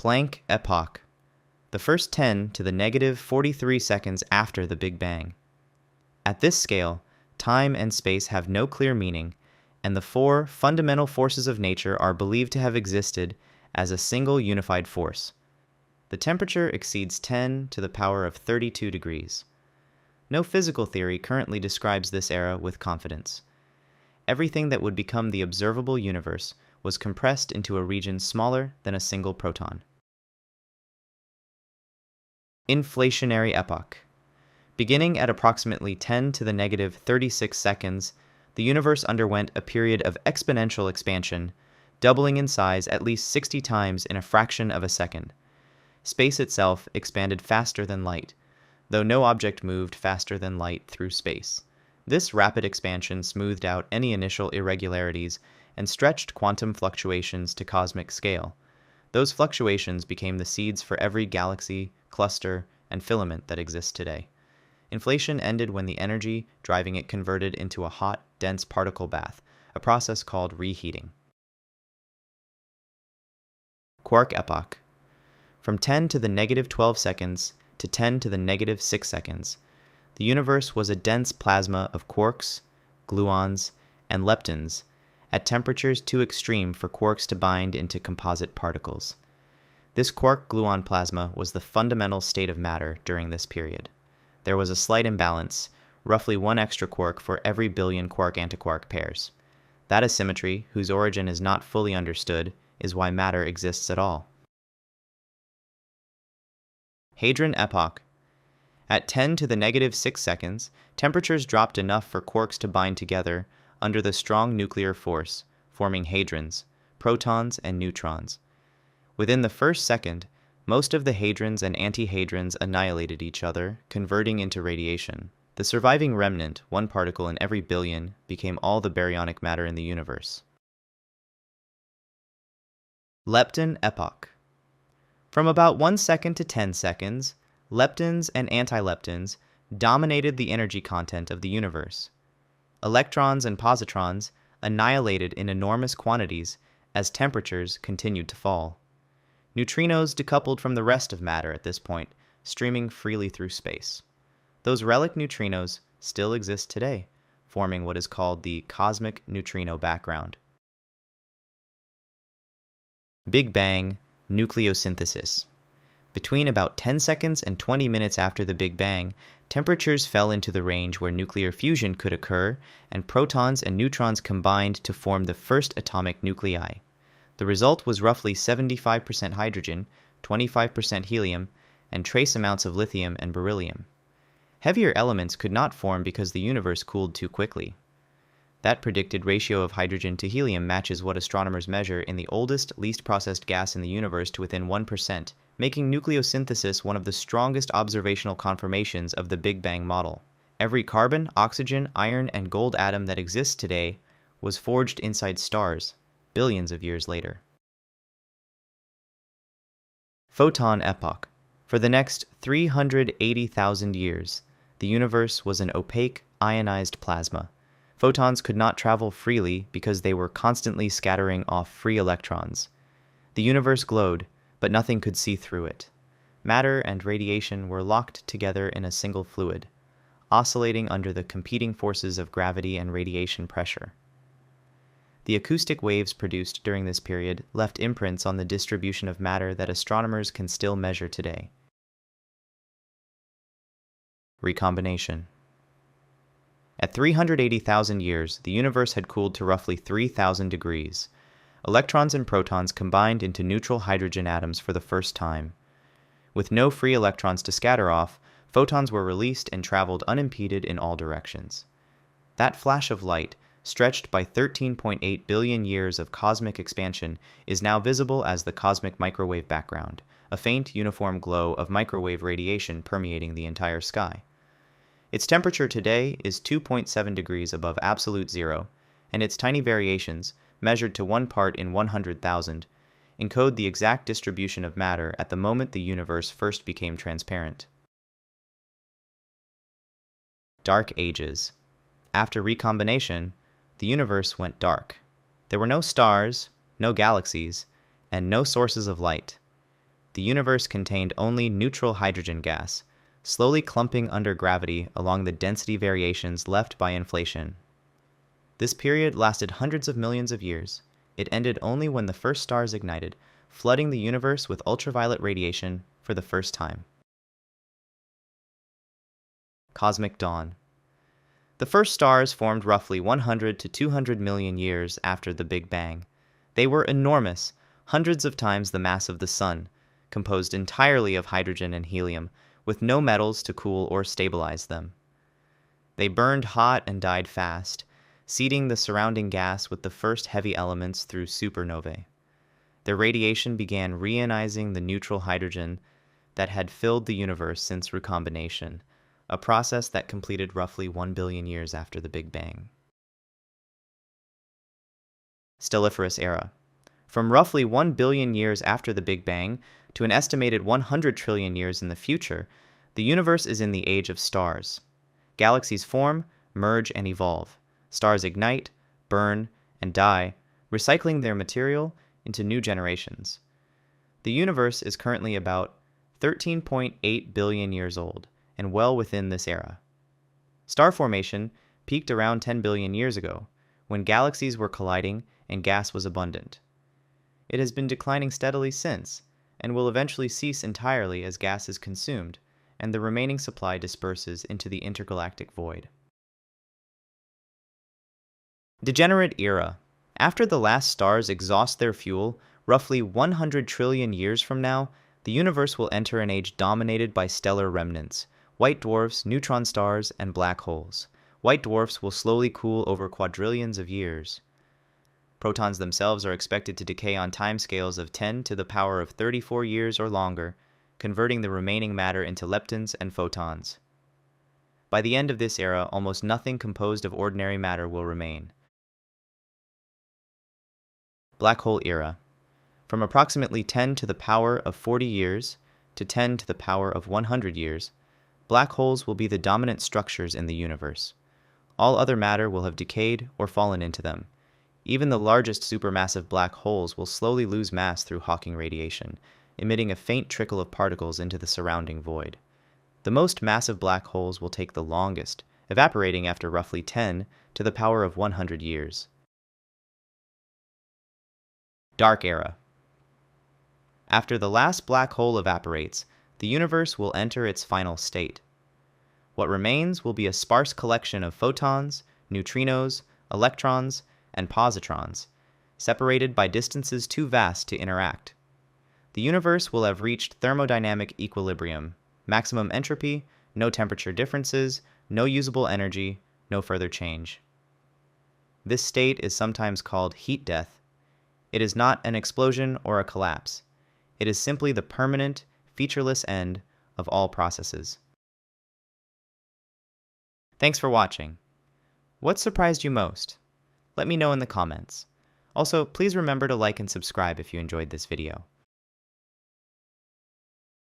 Planck Epoch, the first 10 to the negative 43 seconds after the Big Bang. At this scale, time and space have no clear meaning, and the four fundamental forces of nature are believed to have existed as a single unified force. The temperature exceeds 10 to the power of 32 degrees. No physical theory currently describes this era with confidence. Everything that would become the observable universe was compressed into a region smaller than a single proton. Inflationary Epoch. Beginning at approximately 10 to the negative 36 seconds, the universe underwent a period of exponential expansion, doubling in size at least 60 times in a fraction of a second. Space itself expanded faster than light, though no object moved faster than light through space. This rapid expansion smoothed out any initial irregularities and stretched quantum fluctuations to cosmic scale. Those fluctuations became the seeds for every galaxy, cluster, and filament that exists today. Inflation ended when the energy driving it converted into a hot, dense particle bath, a process called reheating. Quark Epoch. From 10 to the negative 12 seconds to 10 to the negative 6 seconds, the universe was a dense plasma of quarks, gluons, and leptons at temperatures too extreme for quarks to bind into composite particles. This quark-gluon plasma was the fundamental state of matter during this period. There was a slight imbalance, roughly one extra quark for every billion quark-antiquark pairs. That asymmetry, whose origin is not fully understood, is why matter exists at all. Hadron Epoch. At 10 to the negative 6 seconds, temperatures dropped enough for quarks to bind together under the strong nuclear force, forming hadrons, protons, and neutrons. Within the first second, most of the hadrons and antihadrons annihilated each other, converting into radiation. The surviving remnant, one particle in every billion, became all the baryonic matter in the universe. Lepton Epoch. From about 1 second to 10 seconds, leptons and antileptons dominated the energy content of the universe. Electrons and positrons annihilated in enormous quantities as temperatures continued to fall. Neutrinos decoupled from the rest of matter at this point, streaming freely through space. Those relic neutrinos still exist today, forming what is called the cosmic neutrino background. Big Bang Nucleosynthesis. Between about 10 seconds and 20 minutes after the Big Bang, temperatures fell into the range where nuclear fusion could occur, and protons and neutrons combined to form the first atomic nuclei. The result was roughly 75% hydrogen, 25% helium, and trace amounts of lithium and beryllium. Heavier elements could not form because the universe cooled too quickly. That predicted ratio of hydrogen to helium matches what astronomers measure in the oldest, least processed gas in the universe to within 1%, making nucleosynthesis one of the strongest observational confirmations of the Big Bang model. Every carbon, oxygen, iron, and gold atom that exists today was forged inside stars, billions of years later. Photon Epoch. For the next 380,000 years, the universe was an opaque, ionized plasma. Photons could not travel freely because they were constantly scattering off free electrons. The universe glowed, but nothing could see through it. Matter and radiation were locked together in a single fluid, oscillating under the competing forces of gravity and radiation pressure. The acoustic waves produced during this period left imprints on the distribution of matter that astronomers can still measure today. Recombination. At 380,000 years, the universe had cooled to roughly 3,000 degrees. Electrons and protons combined into neutral hydrogen atoms for the first time. With no free electrons to scatter off, photons were released and traveled unimpeded in all directions. That flash of light, stretched by 13.8 billion years of cosmic expansion, is now visible as the cosmic microwave background, a faint, uniform glow of microwave radiation permeating the entire sky. Its temperature today is 2.7 degrees above absolute zero, and its tiny variations, measured to 1 part in 100,000, encode the exact distribution of matter at the moment the universe first became transparent. Dark Ages. After recombination, the universe went dark. There were no stars, no galaxies, and no sources of light. the universe contained only neutral hydrogen gas, slowly clumping under gravity along the density variations left by inflation. This period lasted hundreds of millions of years. It ended only when the first stars ignited, flooding the universe with ultraviolet radiation for the first time. Cosmic Dawn. The first stars formed roughly 100 to 200 million years after the Big Bang. They were enormous, hundreds of times the mass of the Sun, composed entirely of hydrogen and helium, with no metals to cool or stabilize them. They burned hot and died fast, seeding the surrounding gas with the first heavy elements through supernovae. Their radiation began reionizing the neutral hydrogen that had filled the universe since recombination, a process that completed roughly 1 billion years after the Big Bang. Stelliferous Era. From roughly 1 billion years after the Big Bang to an estimated 100 trillion years in the future, the universe is in the age of stars. Galaxies form, merge, and evolve. Stars ignite, burn, and die, recycling their material into new generations. The universe is currently about 13.8 billion years old, and well within this era. Star formation peaked around 10 billion years ago, when galaxies were colliding and gas was abundant. It has been declining steadily since, and will eventually cease entirely as gas is consumed, and the remaining supply disperses into the intergalactic void. Degenerate Era. After the last stars exhaust their fuel, roughly 100 trillion years from now, the universe will enter an age dominated by stellar remnants, white dwarfs, neutron stars, and black holes. White dwarfs will slowly cool over quadrillions of years. Protons themselves are expected to decay on timescales of 10 to the power of 34 years or longer, converting the remaining matter into leptons and photons. By the end of this era, almost nothing composed of ordinary matter will remain. Black Hole Era. From approximately 10 to the power of 40 years to 10 to the power of 100 years, black holes will be the dominant structures in the universe. All other matter will have decayed or fallen into them. Even the largest supermassive black holes will slowly lose mass through Hawking radiation, emitting a faint trickle of particles into the surrounding void. The most massive black holes will take the longest, evaporating after roughly 10 to the power of 100 years. Dark Era. After the last black hole evaporates, the universe will enter its final state. What remains will be a sparse collection of photons, neutrinos, electrons, and positrons, separated by distances too vast to interact. The universe will have reached thermodynamic equilibrium, maximum entropy, no temperature differences, no usable energy, no further change. This state is sometimes called heat death. It is not an explosion or a collapse. It is simply the permanent, featureless end of all processes. Thanks for watching. What surprised you most? Let me know in the comments. Also, please remember to like and subscribe if you enjoyed this video.